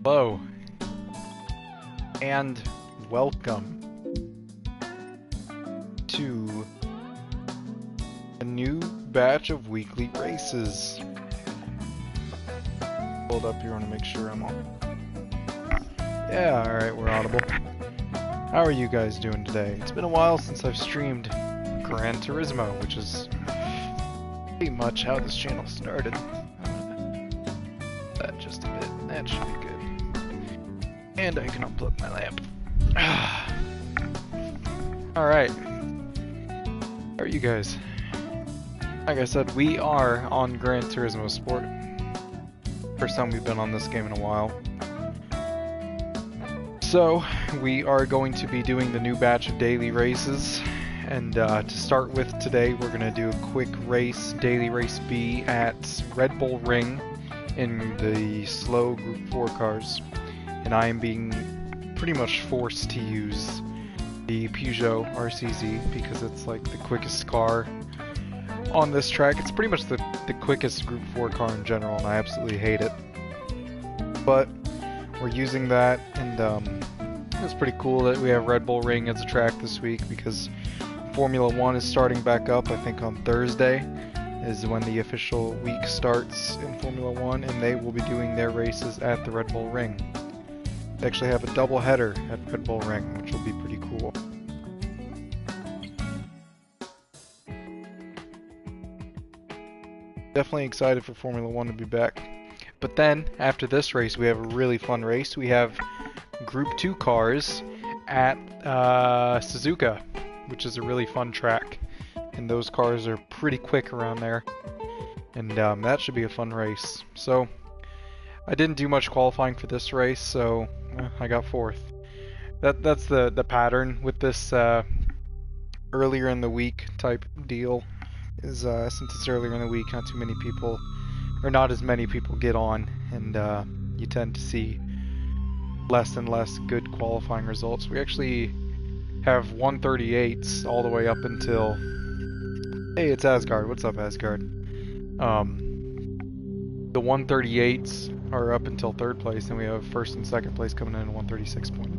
Hello, and welcome to a new batch of weekly races. Hold up here, I want to make sure I'm on. Yeah, alright, we're audible. How are you guys doing today? It's been a while since I've streamed Gran Turismo, which is pretty much how this channel started. That just a bit, that should be good. And I can unplug my lamp. Alright. How are you guys? Like I said, we are on Gran Turismo Sport. First time we've been on this game in a while. So, we are going to be doing the new batch of daily races. And to start with today, we're going to do a quick race, Daily Race B at Red Bull Ring in the slow Group 4 cars. And I am being pretty much forced to use the Peugeot RCZ because it's like the quickest car on this track. It's pretty much the quickest Group 4 car in general, and I absolutely hate it. But we're using that, and it's pretty cool that we have Red Bull Ring as a track this week because Formula 1 is starting back up, I think on Thursday is when the official week starts in Formula 1, and they will be doing their races at the Red Bull Ring. They actually have a double header at Red Bull Ring, which will be pretty cool. Definitely excited for Formula 1 to be back. But then, after this race, we have a really fun race. We have Group 2 cars at Suzuka, which is a really fun track. And those cars are pretty quick around there. And that should be a fun race. So, I didn't do much qualifying for this race, so I got 4th. That's the pattern with this earlier in the week type deal. Is since it's earlier in the week, not too many people, or not as many people get on, and you tend to see less and less good qualifying results. We actually have 138s all the way up until... Hey, it's Asgard. What's up, Asgard? The 138s are up until 3rd place, and we have 1st and 2nd place coming in at 136 points.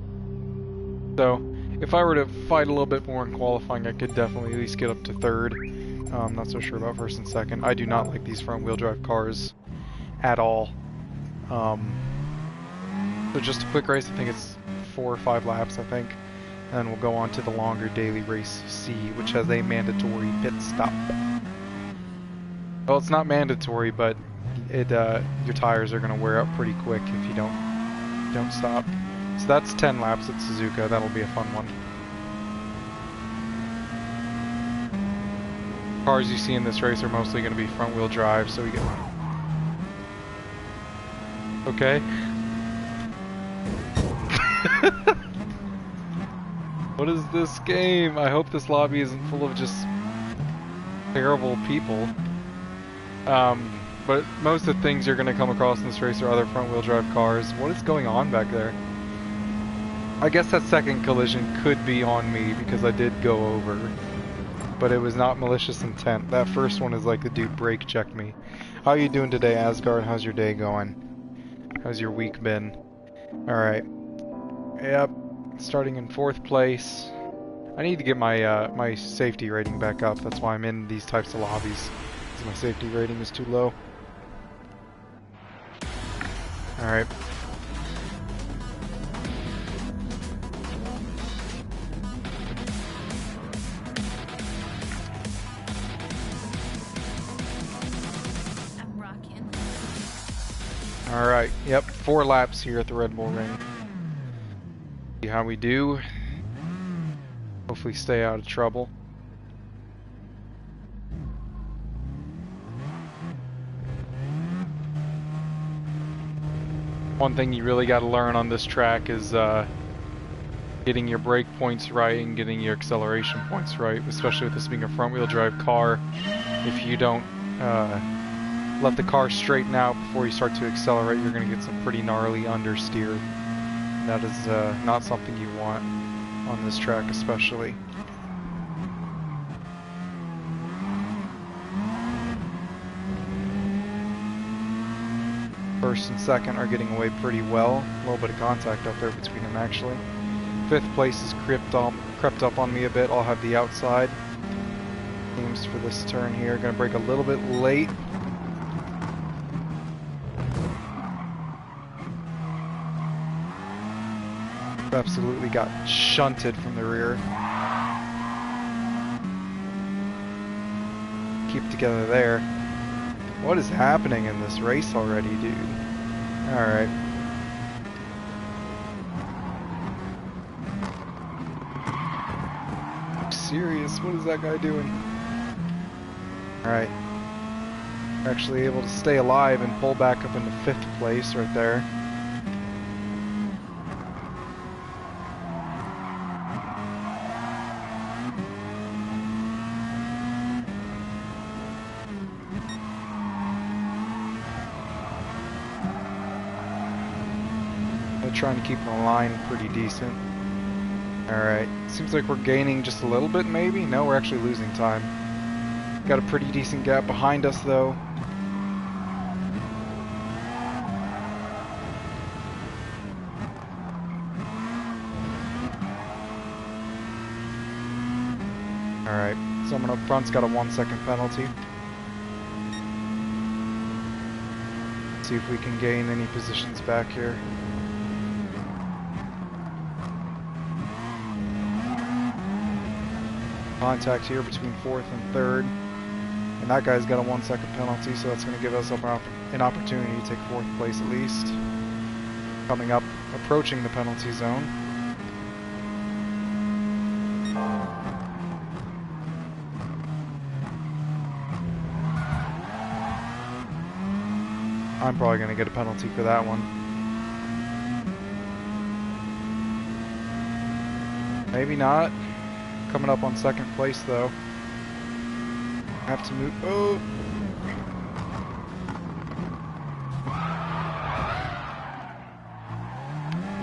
So, if I were to fight a little bit more in qualifying, I could definitely at least get up to 3rd. I'm not so sure about 1st and 2nd. I do not like these front-wheel drive cars at all. So just a quick race, I think it's 4 or 5 laps, I think. And then we'll go on to the longer Daily Race C, which has a mandatory pit stop. Well, it's not mandatory, but your tires are going to wear out pretty quick if you don't stop. So that's 10 laps at Suzuka. That'll be a fun one. Cars you see in this race are mostly going to be front-wheel drive, so we get... Okay. What is this game? I hope this lobby isn't full of just terrible people. But most of the things you're going to come across in this race are other front-wheel drive cars. What is going on back there? I guess that second collision could be on me because I did go over. But it was not malicious intent. That first one is like the dude brake checked me. How are you doing today, Asgard? How's your day going? How's your week been? Alright. Yep. Starting in 4th place. I need to get my my safety rating back up. That's why I'm in these types of lobbies. Because my safety rating is too low. Alright. Alright, yep, 4 laps here at the Red Bull Ring. See how we do. Hopefully stay out of trouble. One thing you really got to learn on this track is getting your brake points right and getting your acceleration points right, especially with this being a front-wheel drive car. If you don't let the car straighten out before you start to accelerate, you're going to get some pretty gnarly understeer. That is not something you want on this track especially. First and second are getting away pretty well. A little bit of contact up there between them, actually. Fifth place has crept up on me a bit. I'll have the outside. Aims for this turn here. Gonna brake a little bit late. Absolutely got shunted from the rear. Keep it together there. What is happening in this race already, dude? Alright. Serious? What is that guy doing? Alright. Actually able to stay alive and pull back up into 5th place right there. Trying to keep the line pretty decent. Alright, seems like we're gaining just a little bit maybe? No, we're actually losing time. Got a pretty decent gap behind us though. Alright, someone up front's got a 1-second penalty. See if we can gain any positions back here. Contact here between 4th and 3rd, and that guy's got a 1-second penalty, so that's going to give us an opportunity to take 4th place at least. Coming up, approaching the penalty zone. I'm probably going to get a penalty for that one. Maybe not. Coming up on 2nd place though. Have to move. Oh!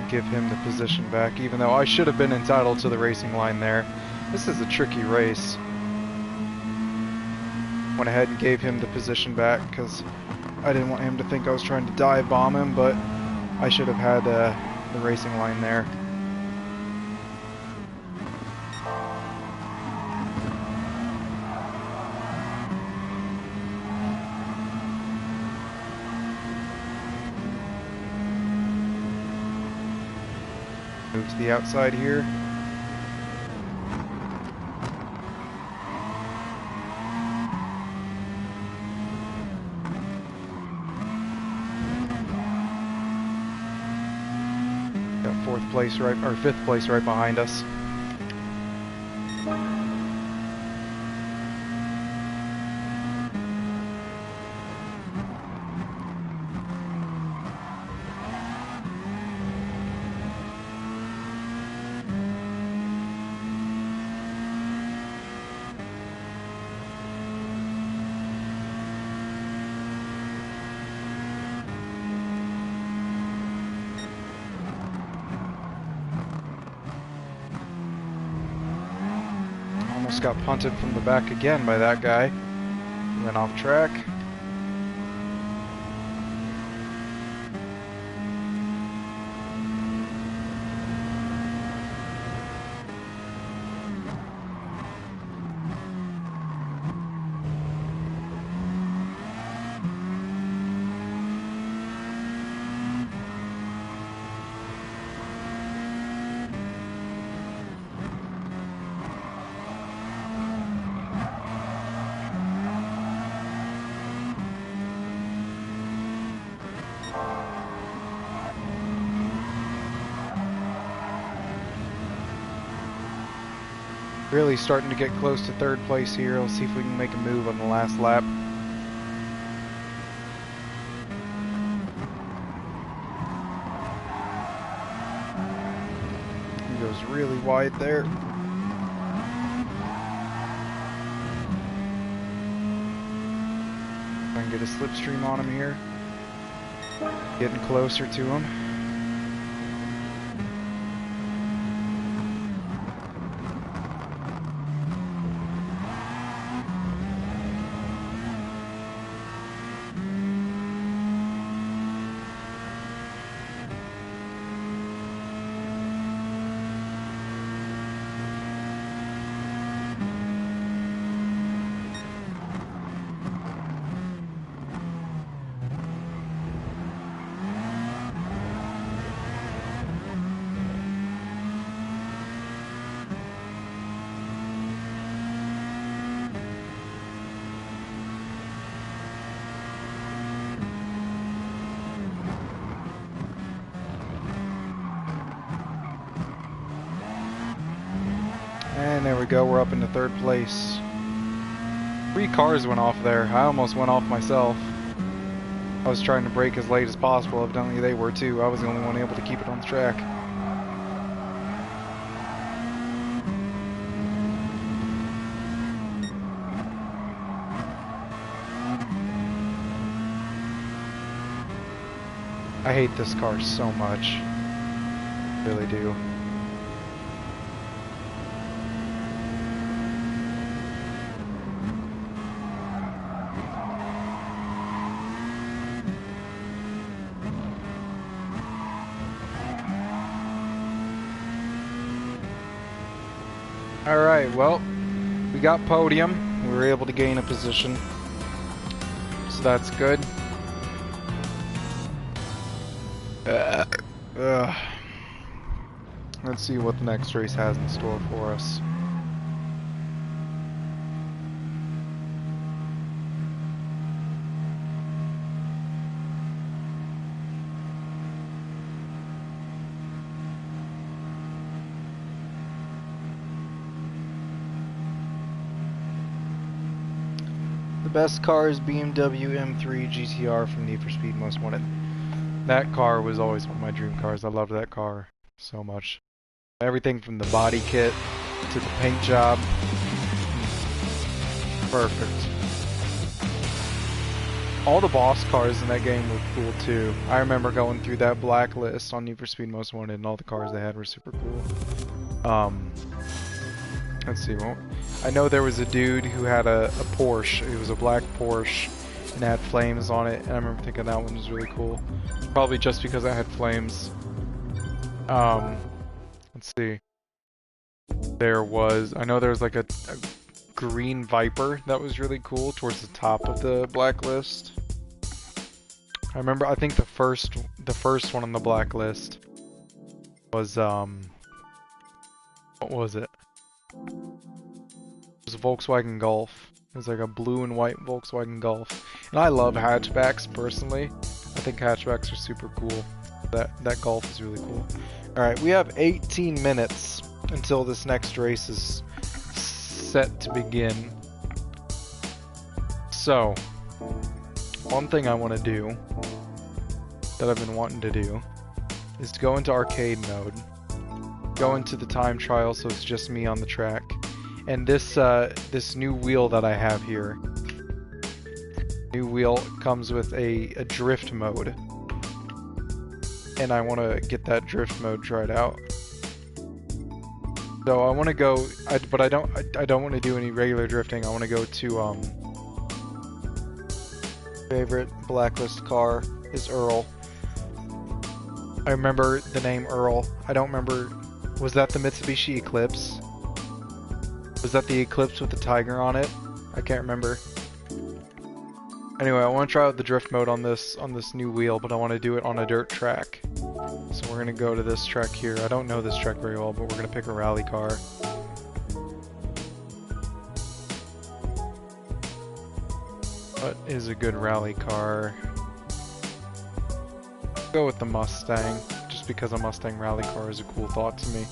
Give him the position back, even though I should have been entitled to the racing line there. This is a tricky race. Went ahead and gave him the position back because I didn't want him to think I was trying to dive bomb him, but I should have had the racing line there. Move to the outside here. Got 4th place right, or 5th place right behind us. Almost got punted from the back again by that guy. Went off track. Really starting to get close to 3rd place here. Let's see if we can make a move on the last lap. He goes really wide there. Try and get a slipstream on him here. Getting closer to him. There we go, we're up into third place. 3 cars went off there. I almost went off myself. I was trying to brake as late as possible. Evidently they were too. I was the only one able to keep it on the track. I hate this car so much. I really do. Alright, well, we got podium. We were able to gain a position. So that's good. Let's see what the next race has in store for us. The best car is BMW M3 GTR from Need for Speed Most Wanted. That car was always one of my dream cars. I loved that car so much. Everything from the body kit to the paint job. Perfect. All the boss cars in that game were cool too. I remember going through that blacklist on Need for Speed Most Wanted and all the cars they had were super cool. Let's see, well, I know there was a dude who had a Porsche. It was a black Porsche and it had flames on it, and I remember thinking that one was really cool. Probably just because it had flames. Let's see. I know there was like a green Viper that was really cool towards the top of the blacklist. I think the first one on the blacklist was what was it? It was a Volkswagen Golf. It was like a blue and white Volkswagen Golf. And I love hatchbacks personally. I think hatchbacks are super cool. That Golf is really cool. Alright, we have 18 minutes until this next race is set to begin. So, one thing I want to do, that I've been wanting to do, is to go into arcade mode, go into the time trial so it's just me on the track, and this new wheel that I have here, new wheel comes with a drift mode, and I want to get that drift mode tried out. So I want to go, but I don't want to do any regular drifting. I want to go to favorite blacklist car is Earl. I remember the name Earl. I don't remember, was that the Mitsubishi Eclipse? Was that the Eclipse with the tiger on it? I can't remember. Anyway, I want to try out the drift mode on this new wheel, but I want to do it on a dirt track. So we're gonna go to this track here. I don't know this track very well, but we're gonna pick a rally car. What is a good rally car? Go with the Mustang, just because a Mustang rally car is a cool thought to me.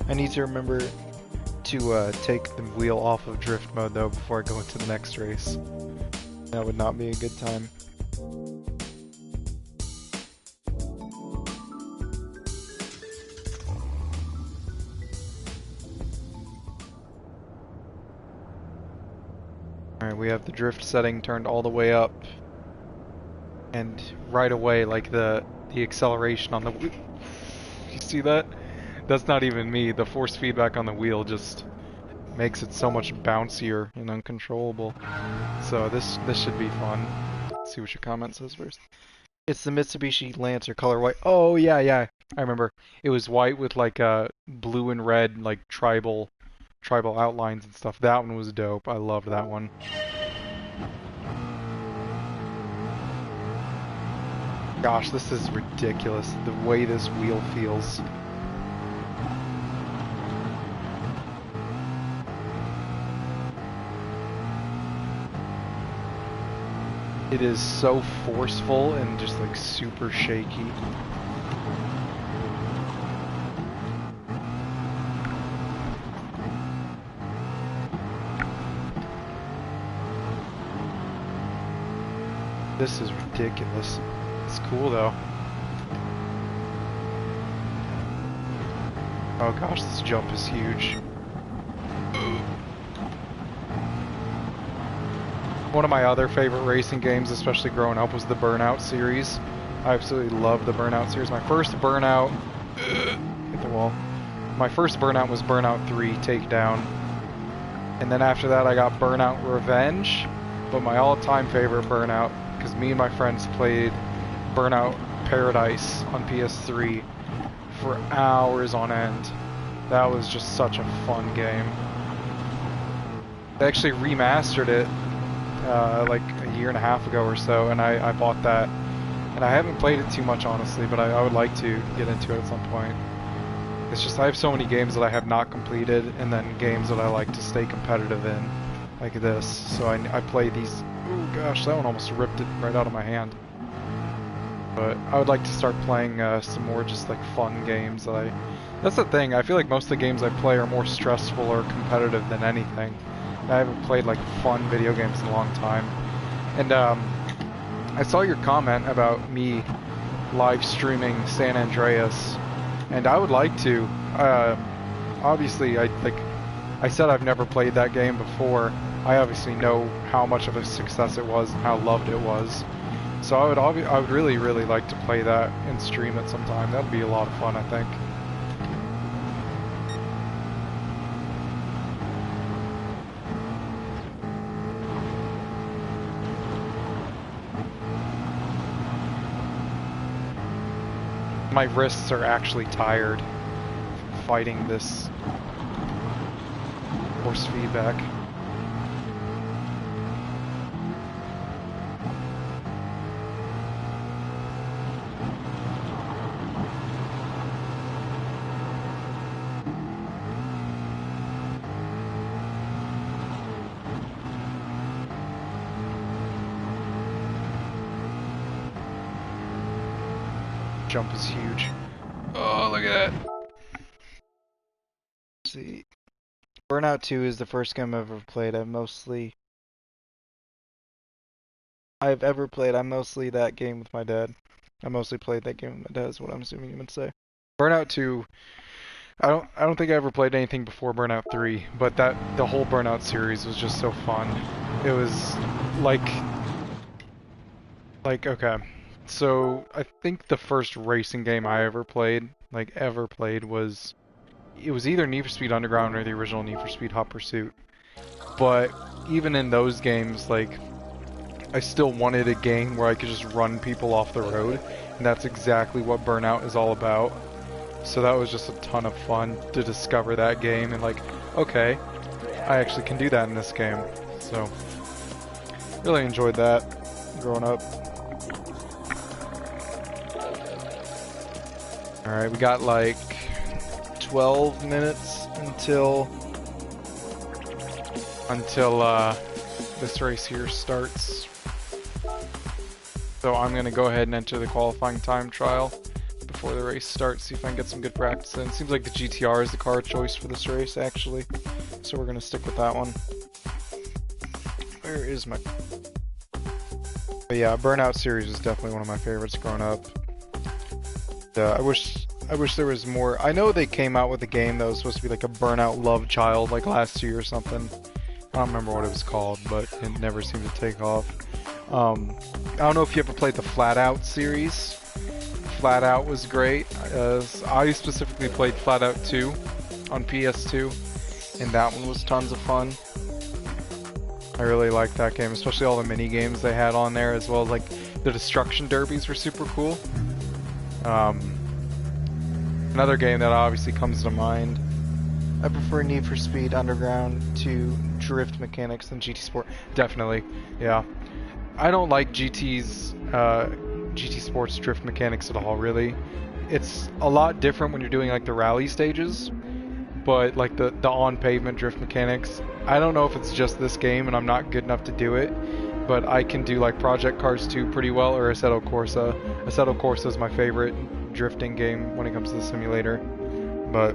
I need to remember to take the wheel off of drift mode though before I go into the next race. That would not be a good time. Alright, we have the drift setting turned all the way up. And right away, like the acceleration on the wheel. You see that? That's not even me. The force feedback on the wheel just makes it so much bouncier and uncontrollable. So this should be fun. Let's see what your comment says first. It's the Mitsubishi Lancer color white. Oh yeah, I remember. It was white with like blue and red like tribal outlines and stuff. That one was dope. I loved that one. Gosh, this is ridiculous. The way this wheel feels. It is so forceful and just like super shaky. This is ridiculous. It's cool though. Oh gosh, this jump is huge. One of my other favorite racing games, especially growing up, was the Burnout series. I absolutely love the Burnout series. My first Burnout... hit the wall. My first Burnout was Burnout 3 Takedown. And then after that I got Burnout Revenge. But my all-time favorite Burnout, because me and my friends played Burnout Paradise on PS3 for hours on end. That was just such a fun game. They actually remastered it like a year and a half ago or so, and I bought that. And I haven't played it too much, honestly, but I would like to get into it at some point. It's just I have so many games that I have not completed, and then games that I like to stay competitive in, like this. So I play these... Oh gosh, that one almost ripped it right out of my hand. But I would like to start playing some more just like fun games that I... That's the thing, I feel like most of the games I play are more stressful or competitive than anything. I haven't played like fun video games in a long time. And I saw your comment about me live streaming San Andreas, and I would like to. Obviously, I said I've never played that game before. I obviously know how much of a success it was and how loved it was. So I would really like to play that and stream it sometime. That'd be a lot of fun, I think. My wrists are actually tired from fighting this force feedback. Jump is huge. Oh, look at that. Let's see. Burnout 2 is the first game I've ever played. I'm mostly that game with my dad. I mostly played that game with my dad is what I'm assuming you would say. Burnout 2, I don't think I ever played anything before Burnout 3, but the whole Burnout series was just so fun. It was like okay. So, I think the first racing game I ever played, was... It was either Need for Speed Underground or the original Need for Speed Hot Pursuit. But, even in those games, like, I still wanted a game where I could just run people off the road. And that's exactly what Burnout is all about. So that was just a ton of fun to discover that game and like, okay, I actually can do that in this game. So, really enjoyed that growing up. Alright, we got like 12 minutes until this race here starts. So I'm going to go ahead and enter the qualifying time trial before the race starts, see if I can get some good practice in. It seems like the GTR is the car of choice for this race, actually. So we're going to stick with that one. Where is my... But yeah, Burnout series is definitely one of my favorites growing up. I wish there was more. I know they came out with a game that was supposed to be like a Burnout Love Child like last year or something. I don't remember what it was called, but it never seemed to take off. I don't know if you ever played the Flat Out series. Flat Out was great. I specifically played Flat Out 2 on PS2, and that one was tons of fun. I really liked that game, especially all the mini games they had on there, as well as like the destruction derbies were super cool. Another game that obviously comes to mind, I prefer Need for Speed Underground to drift mechanics than GT Sport. Definitely, yeah. I don't like GT Sports drift mechanics at all, really. It's a lot different when you're doing like the rally stages, but like the on-pavement drift mechanics, I don't know if it's just this game and I'm not good enough to do it, but I can do like Project Cars 2 pretty well, or Assetto Corsa. Assetto Corsa is my favorite drifting game when it comes to the simulator. But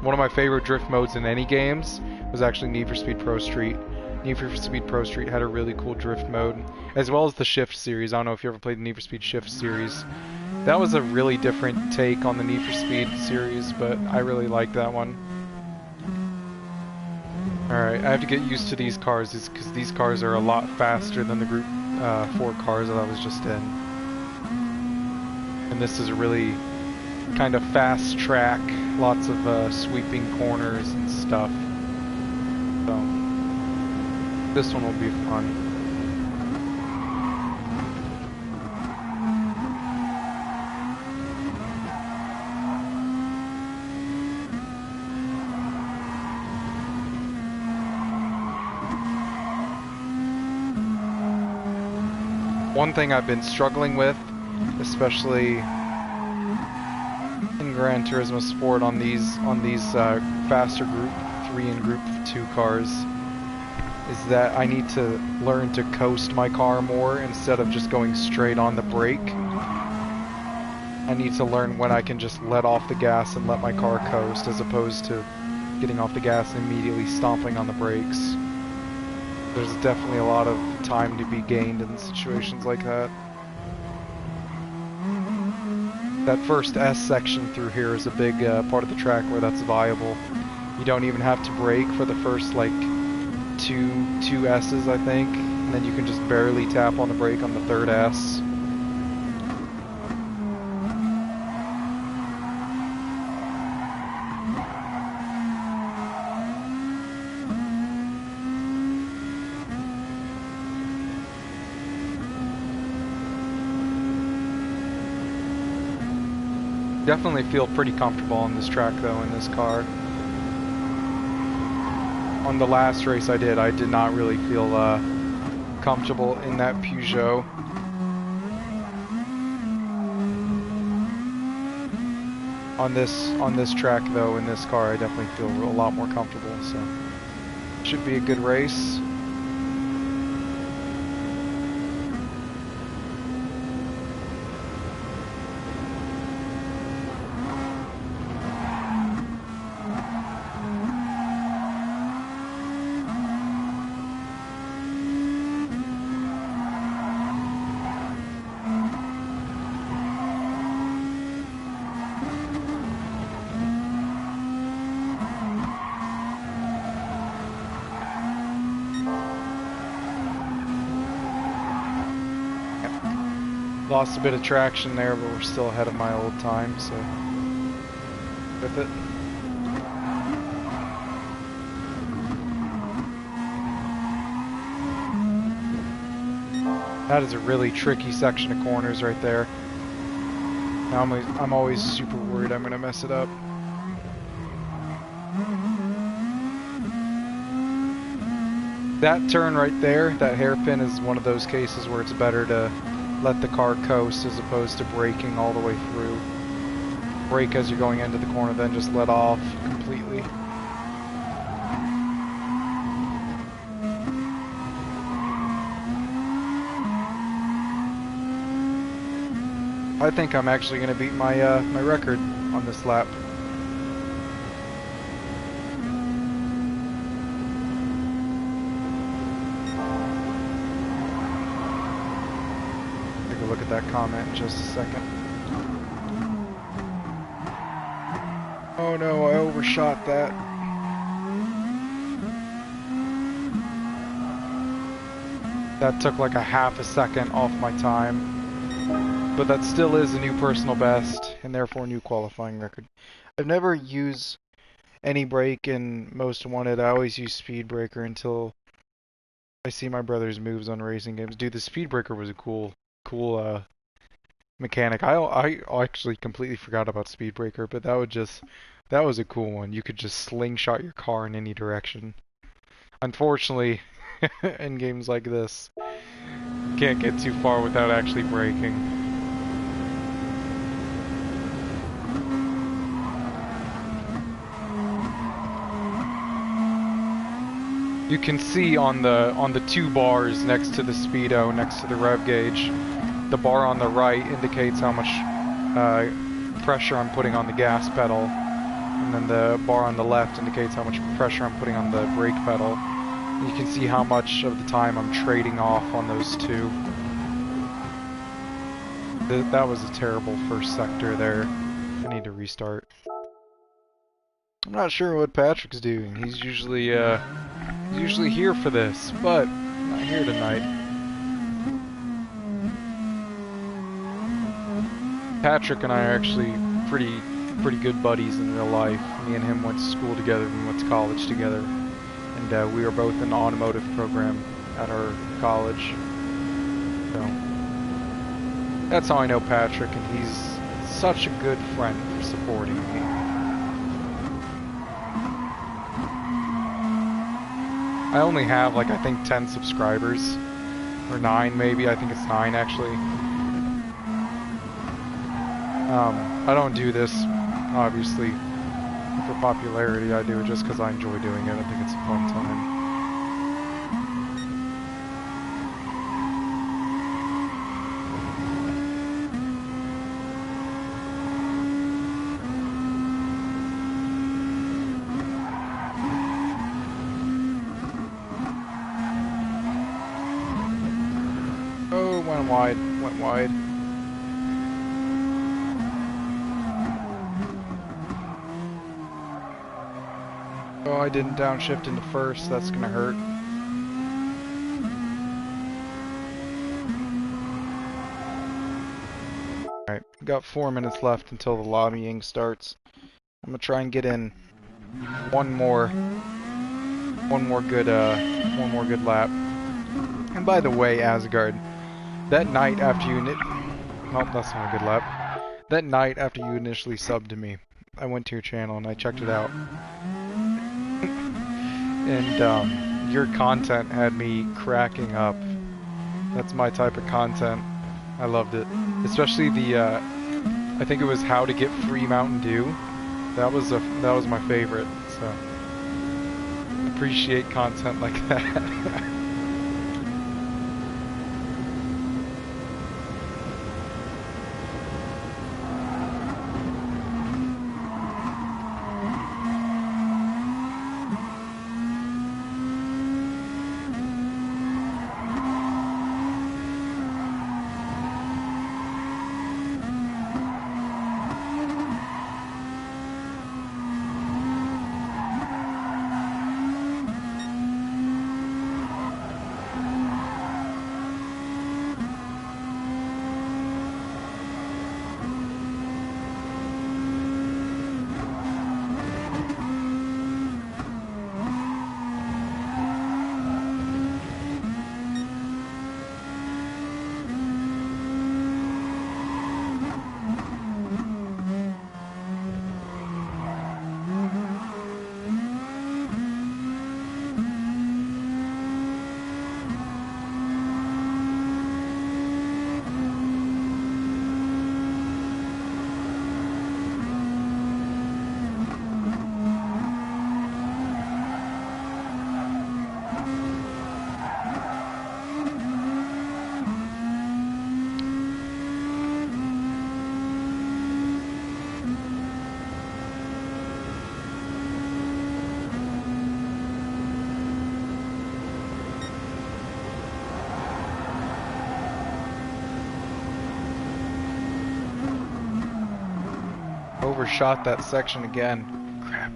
one of my favorite drift modes in any games was actually Need for Speed Pro Street. Need for Speed Pro Street had a really cool drift mode, as well as the Shift series. I don't know if you ever played the Need for Speed Shift series. That was a really different take on the Need for Speed series, but I really liked that one. Alright, I have to get used to these cars because these cars are a lot faster than the Group 4 cars that I was just in. And this is a really kind of fast track, lots of sweeping corners and stuff. So, this one will be fun. One thing I've been struggling with, especially in Gran Turismo Sport on these faster Group 3 and Group 2 cars, is that I need to learn to coast my car more instead of just going straight on the brake. I need to learn when I can just let off the gas and let my car coast, as opposed to getting off the gas and immediately stomping on the brakes. There's definitely a lot of time to be gained in situations like that. That first S section through here is a big part of the track where that's viable. You don't even have to brake for the first like two S's, I think, and then you can just barely tap on the brake on the third S. Definitely feel pretty comfortable on this track though, in this car. On the last race I did not really feel comfortable in that Peugeot. On this track though, in this car, I definitely feel a lot more comfortable, so should be a good race. Lost a bit of traction there, but we're still ahead of my old time, so with it. That is a really tricky section of corners right there. Now I'm always super worried I'm gonna mess it up. That turn right there, that hairpin, is one of those cases where it's better to let the car coast as opposed to braking all the way through. Brake as you're going into the corner, then just let off completely. I think I'm actually going to beat my my record on this lap. Look at that comment in just a second. Oh no, I overshot that. That took like a half a second off my time. But that still is a new personal best, and therefore a new qualifying record. I've never used any brake in Most Wanted. I always use Speed Breaker until I see my brother's moves on racing games. Dude, the Speed Breaker was a cool mechanic. I actually completely forgot about Speed Breaker, but that was a cool one. You could just slingshot your car in any direction. Unfortunately, in games like this, you can't get too far without actually braking. You can see on the two bars next to the speedo, next to the rev gauge, the bar on the right indicates how much pressure I'm putting on the gas pedal, and then the bar on the left indicates how much pressure I'm putting on the brake pedal. You can see how much of the time I'm trading off on those two. That was a terrible first sector there. I need to restart. I'm not sure what Patrick's doing. He's usually here for this, but not here tonight. Patrick and I are actually pretty good buddies in real life. Me and him went to school together, we went to college together, and we were both in the automotive program at our college. So that's how I know Patrick, and he's such a good friend for supporting me. I only have like I think 10 subscribers, or 9 maybe. I think it's 9 actually. I don't do this, obviously, for popularity. I do it just because I enjoy doing it. I think it's a fun time. Oh, went wide. Oh, I didn't downshift into first. That's gonna hurt. Alright, got 4 minutes left until the lobbying starts. I'm gonna try and get in one more good lap. And by the way, Asgard, that night after you well, that's not a good lap. That night after you initially subbed to me, I went to your channel and I checked it out. And your content had me cracking up. That's my type of content. I loved it. Especially the I think it was how to get free Mountain Dew. That was my favorite. So appreciate content like that. Overshot that section again. Crap.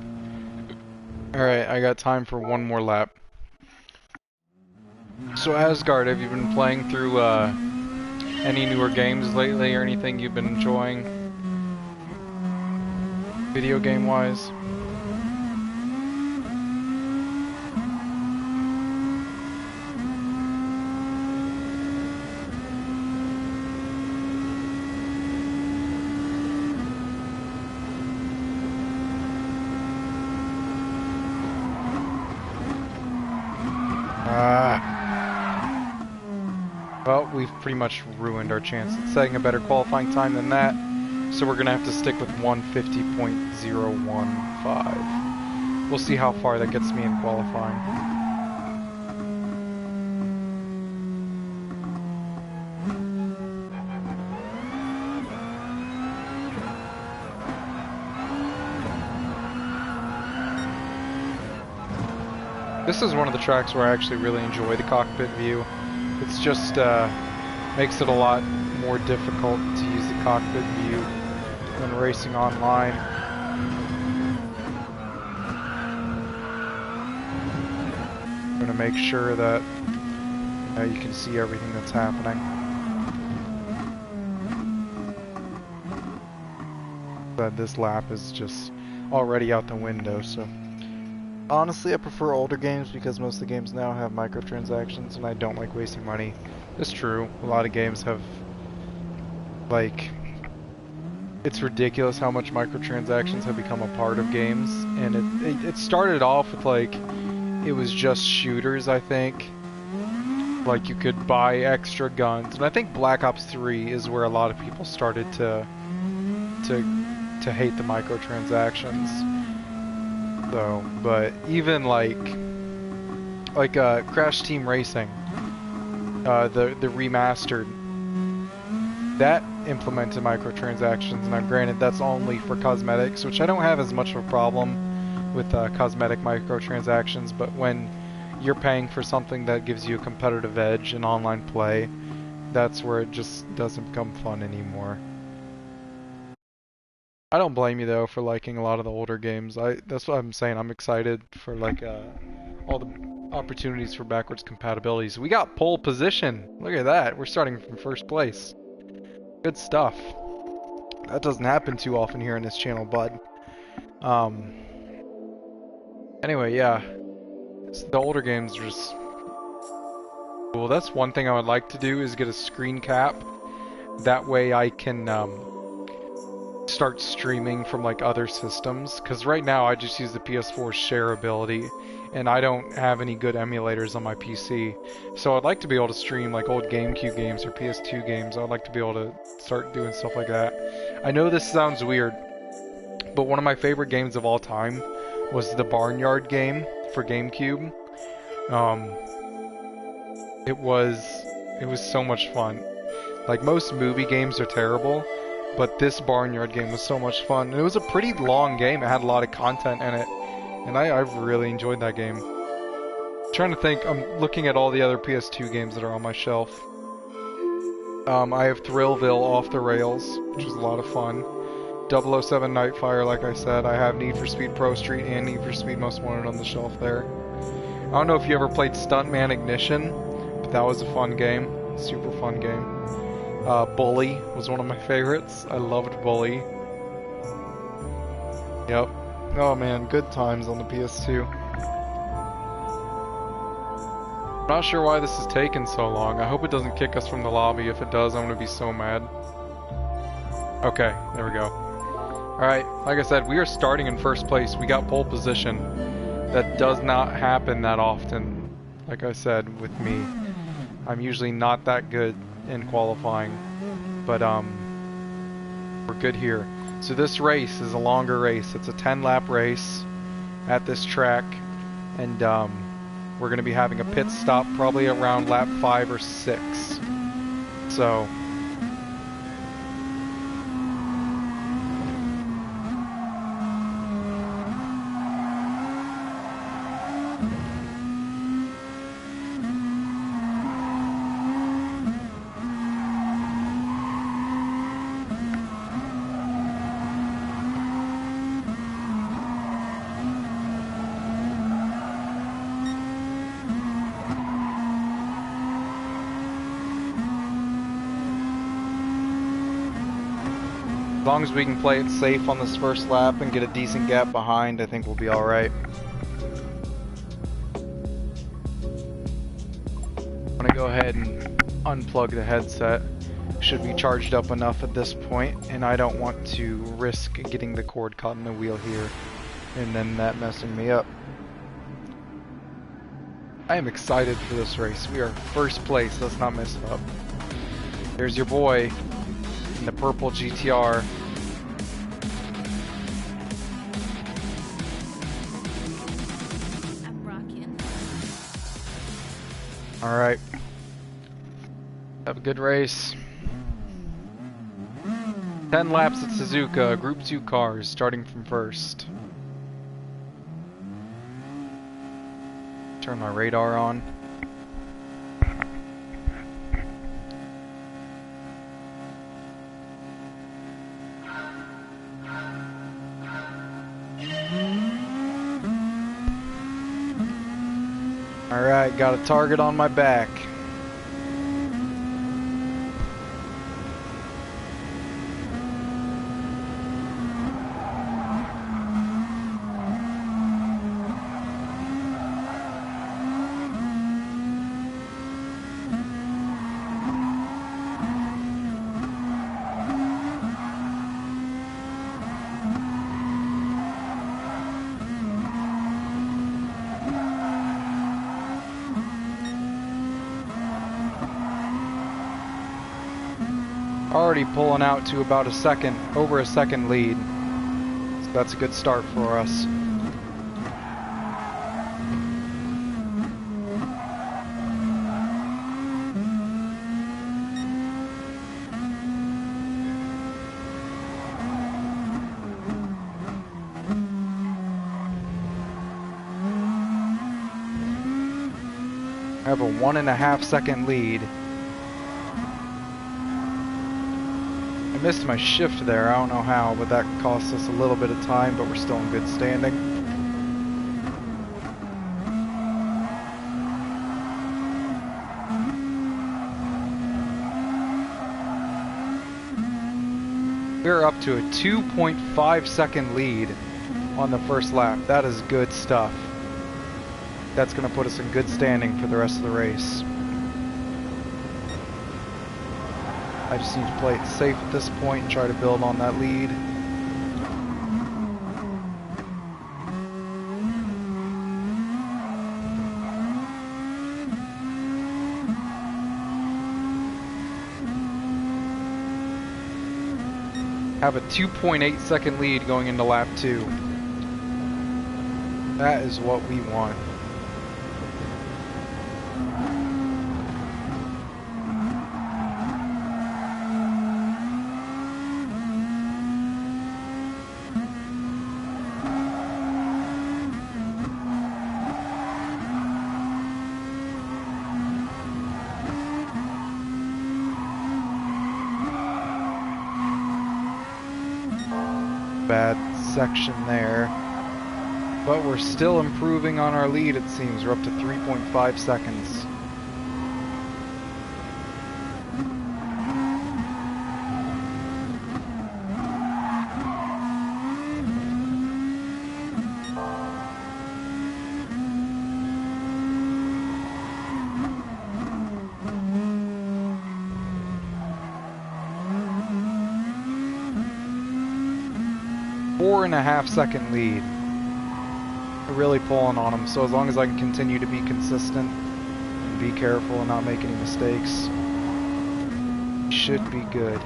Alright, I got time for one more lap. So Asgard, have you been playing through any newer games lately or anything you've been enjoying? Video game wise? Well, we've pretty much ruined our chance at setting a better qualifying time than that, so we're gonna have to stick with 150.015. We'll see how far that gets me in qualifying. This is one of the tracks where I actually really enjoy the cockpit view. It's just makes it a lot more difficult to use the cockpit view when racing online. I'm going to make sure that you can see everything that's happening. That this lap is just already out the window, so honestly I prefer older games because most of the games now have microtransactions and I don't like wasting money. It's true, a lot of games have, like, it's ridiculous how much microtransactions have become a part of games, and it started off with, like, it was just shooters, I think. Like, you could buy extra guns, and I think Black Ops 3 is where a lot of people started to hate the microtransactions. So, but even like Crash Team Racing, the remastered, that implemented microtransactions. Now, granted, that's only for cosmetics, which I don't have as much of a problem with cosmetic microtransactions. But when you're paying for something that gives you a competitive edge in online play, that's where it just doesn't become fun anymore. I don't blame you though for liking a lot of the older games. That's what I'm saying. I'm excited for like all the opportunities for backwards compatibility. So we got pole position. Look at that. We're starting from first place. Good stuff. That doesn't happen too often here in this channel, bud. Anyway, yeah. The older games are just cool. That's one thing I would like to do is get a screen cap. That way I can start streaming from like other systems, because right now I just use the PS4 share ability and I don't have any good emulators on my PC. So I'd like to be able to stream like old GameCube games or PS2 games. I'd like to be able to start doing stuff like that. I know this sounds weird, but one of my favorite games of all time was the Barnyard game for GameCube. It was so much fun. Like, most movie games are terrible, but this Barnyard game was so much fun. It was a pretty long game. It had a lot of content in it, and I've really enjoyed that game. I'm trying to think. I'm looking at all the other PS2 games that are on my shelf. I have Thrillville Off the Rails, which was a lot of fun. 007 Nightfire, like I said. I have Need for Speed Pro Street and Need for Speed Most Wanted on the shelf there. I don't know if you ever played Stuntman Ignition, but that was a fun game. Super fun game. Bully was one of my favorites. I loved Bully. Yep. Oh man, good times on the PS2. I'm not sure why this is taking so long. I hope it doesn't kick us from the lobby. If it does, I'm gonna be so mad. Okay, there we go. Alright, like I said, we are starting in first place. We got pole position. That does not happen that often, like I said, with me. I'm usually not that good in qualifying, but we're good here. So this race is a longer race. It's a 10-lap race at this track, and we're going to be having a pit stop probably around lap 5 or 6. So as long as we can play it safe on this first lap and get a decent gap behind, I think we'll be alright. I'm gonna go ahead and unplug the headset. Should be charged up enough at this point, and I don't want to risk getting the cord caught in the wheel here and then that messing me up. I am excited for this race. We are first place, let's not mess it up. There's your boy in the purple GTR. I'm rocking. Alright. Have a good race. 10 laps at Suzuka, Group 2 cars, starting from first. Turn my radar on. Alright, got a target on my back. Already pulling out to about over a second lead. So that's a good start for us. I have a 1.5 second lead. I missed my shift there, I don't know how, but that cost us a little bit of time, but we're still in good standing. We're up to a 2.5 second lead on the first lap. That is good stuff. That's going to put us in good standing for the rest of the race. I just need to play it safe at this point and try to build on that lead. Have a 2.8 second lead going into lap 2. That is what we want. Bad section there, but we're still improving on our lead. It seems we're up to 3.5 seconds. Four and a half second lead. We're really pulling on them, so as long as I can continue to be consistent and be careful and not make any mistakes, should be good.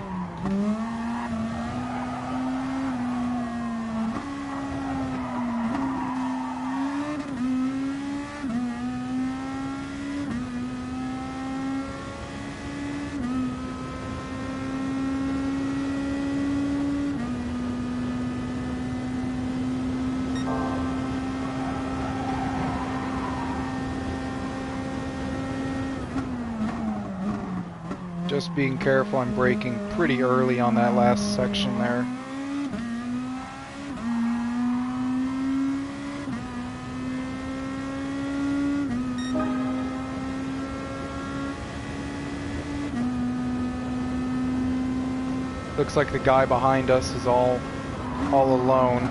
Just being careful, I'm braking pretty early on that last section there. Looks like the guy behind us is all alone.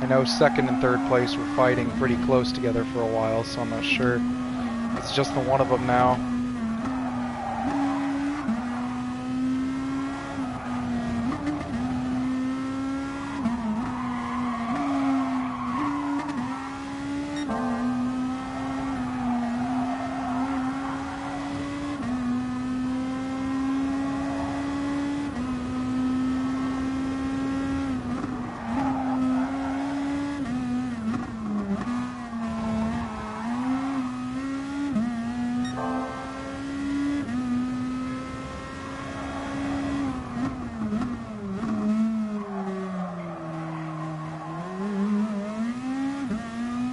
I know second and third place were fighting pretty close together for a while, so I'm not sure. It's just the one of them now.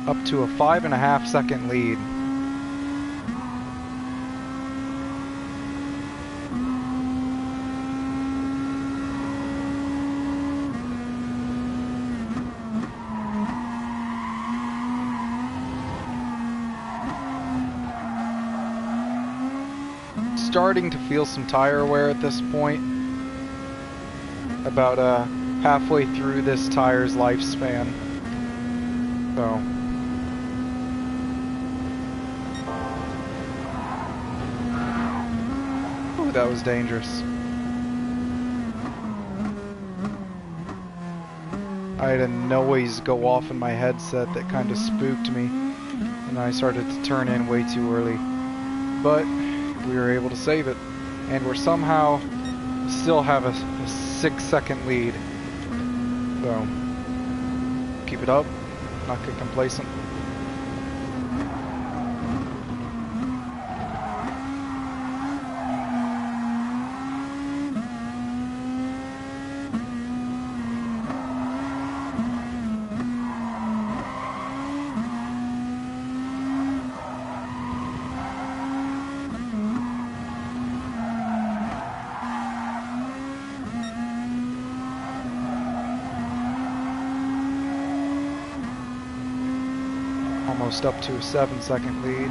up to a 5.5-second lead. Starting to feel some tire wear at this point. About halfway through this tire's lifespan. So ooh, that was dangerous. I had a noise go off in my headset that kind of spooked me, and I started to turn in way too early. But we were able to save it, and we're somehow still have a 6-second lead. So keep it up, not get complacent. Almost up to a 7-second lead.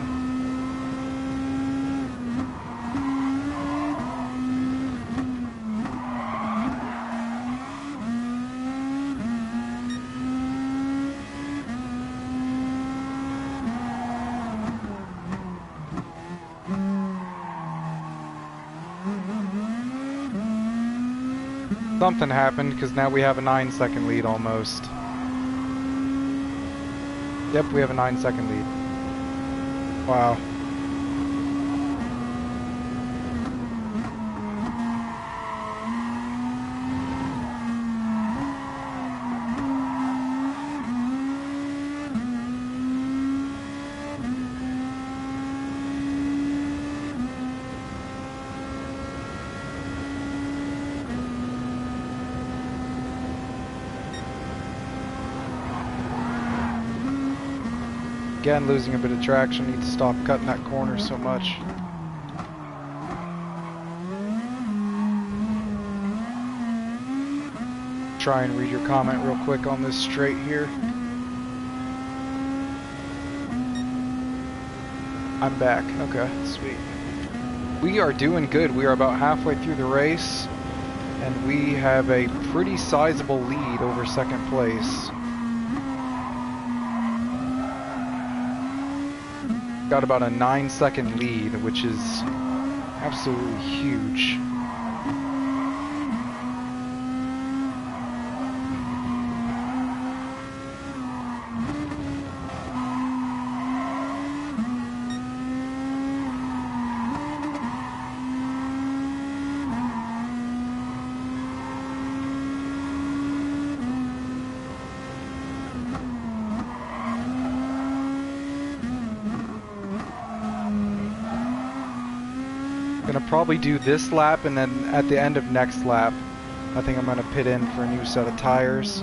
Something happened because now we have a 9-second lead almost. Yep, we have a 9-second lead. Wow. Again, losing a bit of traction. Need to stop cutting that corner so much. Try and read your comment real quick on this straight here. I'm back. Okay, sweet. We are doing good. We are about halfway through the race, and we have a pretty sizable lead over second place. Got about a 9-second lead, which is absolutely huge. Gonna probably do this lap, and then at the end of next lap, I think I'm gonna pit in for a new set of tires.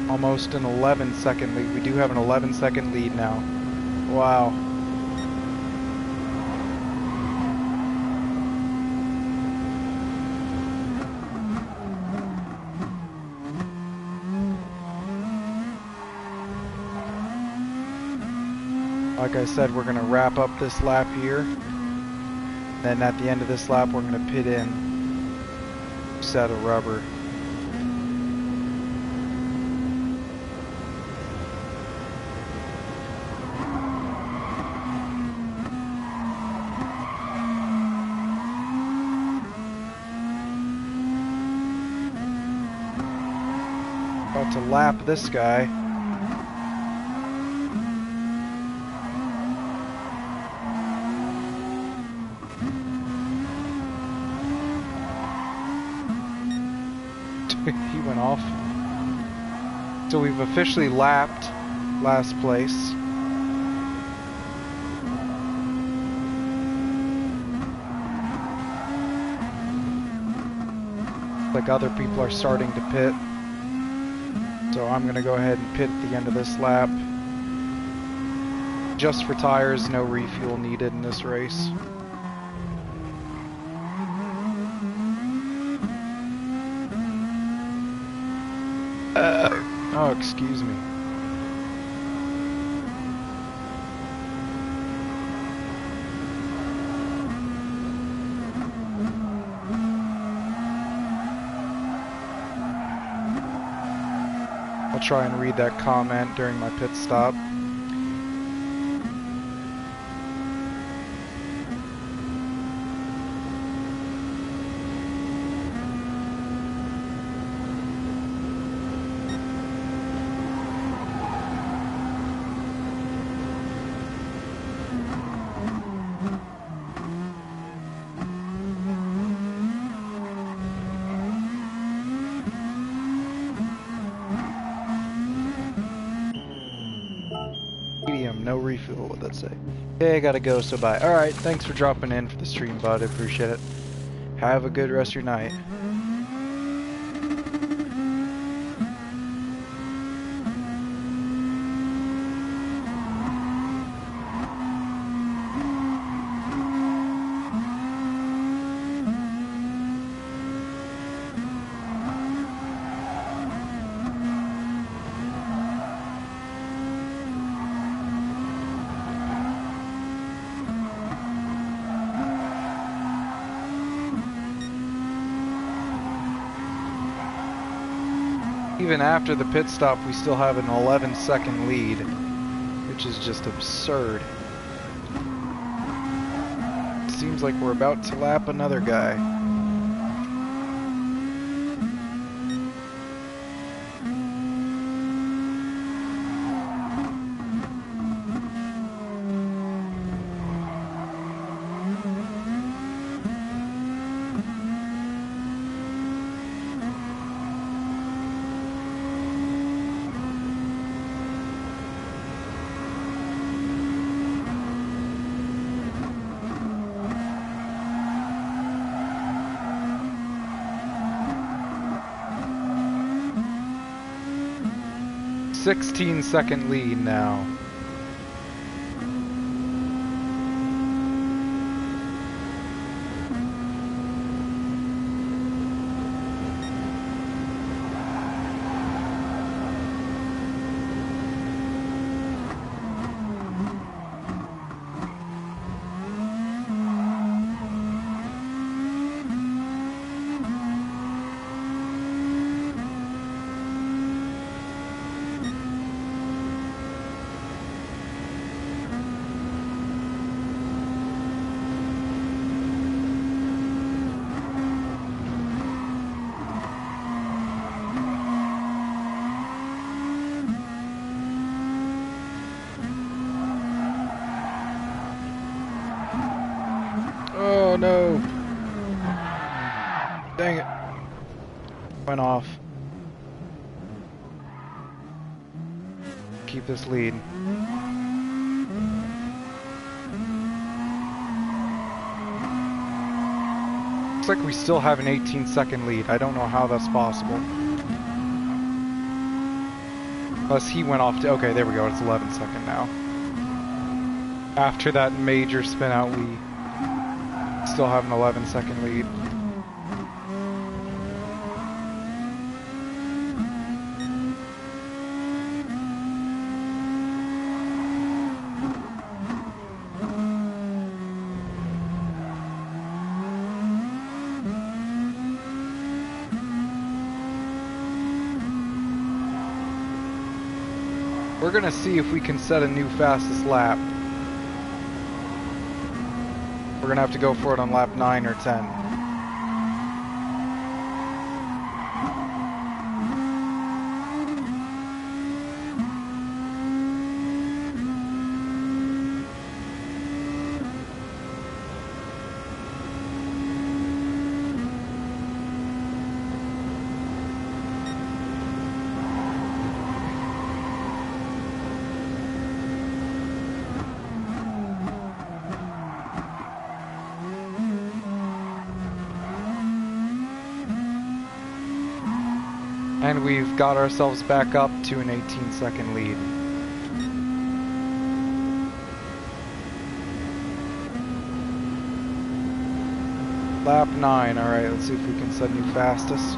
Almost an 11-second lead. We do have an 11-second lead now. Wow. Like I said, we're going to wrap up this lap here. Then at the end of this lap, we're going to pit in a set of rubber. About to lap this guy. He went off. So we've officially lapped last place. Like other people are starting to pit. So I'm gonna go ahead and pit at the end of this lap. Just for tires, no refuel needed in this race. Oh, excuse me. I'll try and read that comment during my pit stop. No refuel, what that say? Okay, I gotta go, so bye. Alright, thanks for dropping in for the stream, bud. I appreciate it. Have a good rest of your night. Even after the pit stop, we still have an 11-second lead, which is just absurd. Seems like we're about to lap another guy. "16-second lead now." Oh no! Dang it! Went off. Keep this lead. Looks like we still have an 18-second lead. I don't know how that's possible. Unless he went off to... Okay, there we go. It's 11-second now. After that major spin out, we still have an 11-second lead. We're gonna see if we can set a new fastest lap. We're gonna have to go for it on lap 9 or 10. And we've got ourselves back up to an 18-second lead. Lap 9, alright, let's see if we can set new fastest.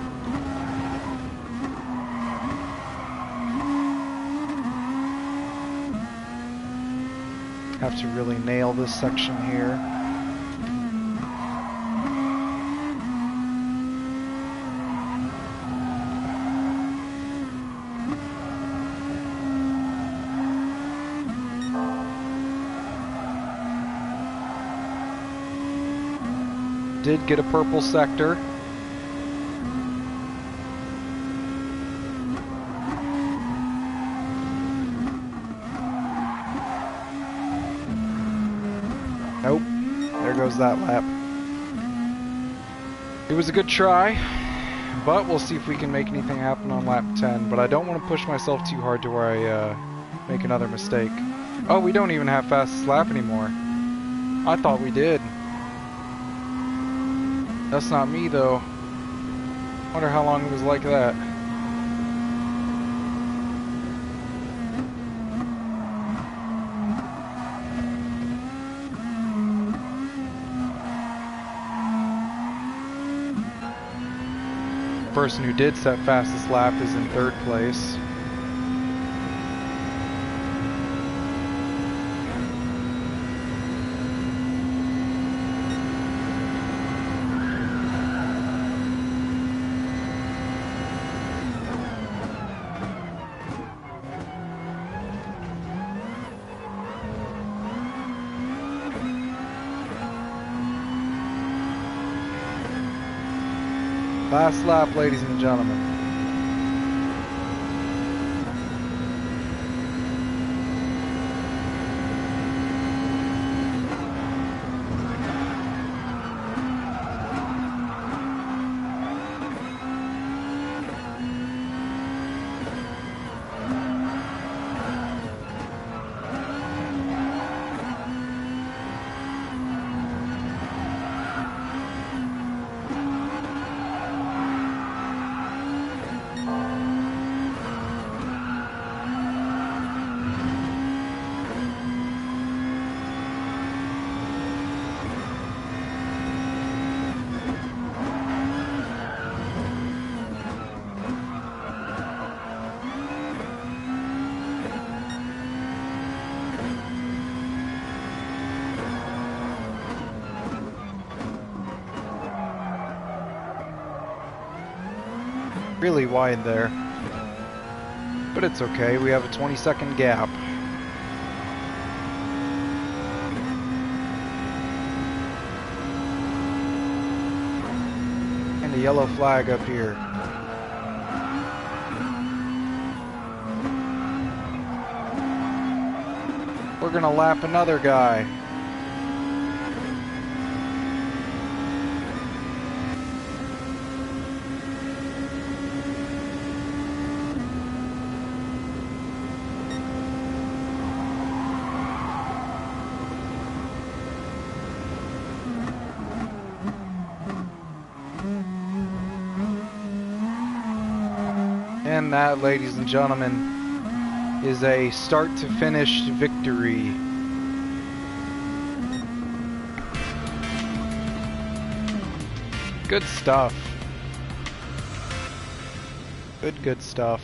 Have to really nail this section here. Did get a purple sector. Nope. There goes that lap. It was a good try, but we'll see if we can make anything happen on lap 10. But I don't want to push myself too hard to where I make another mistake. Oh, we don't even have fastest lap anymore. I thought we did. That's not me, though. Wonder how long it was like that. The person who did set fastest lap is in 3rd place. Last lap, ladies and gentlemen. Really wide there. But it's okay, we have a 20-second gap. And a yellow flag up here. We're gonna lap another guy. And that, ladies and gentlemen, is a start-to-finish victory. Good stuff. Good stuff.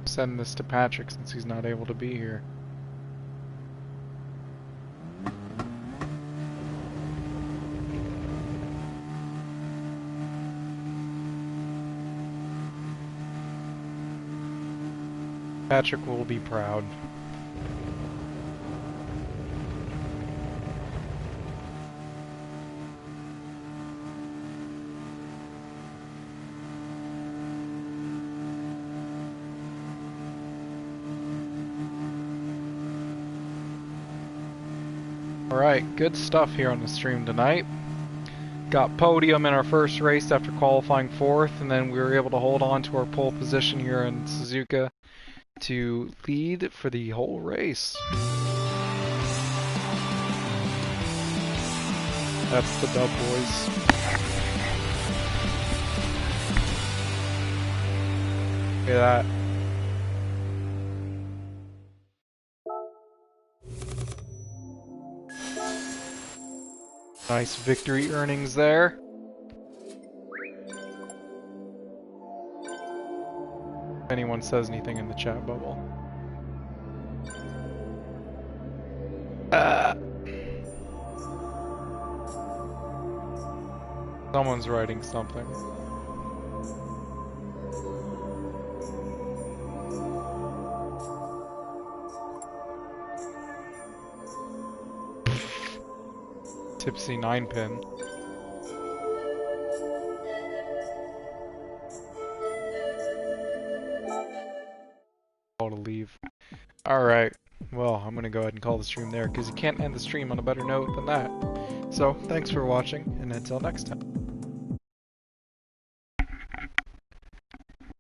Send this to Patrick since he's not able to be here. Patrick will be proud. Alright, good stuff here on the stream tonight. Got podium in our first race after qualifying 4th, and then we were able to hold on to our pole position here in Suzuka to lead for the whole race. That's the dub, boys. Look at that. Nice victory earnings there. If anyone says anything in the chat bubble. Someone's writing something. Tipsy 9-pin. To leave. Alright, well, I'm gonna go ahead and call the stream there because you can't end the stream on a better note than that. So, thanks for watching, and until next time.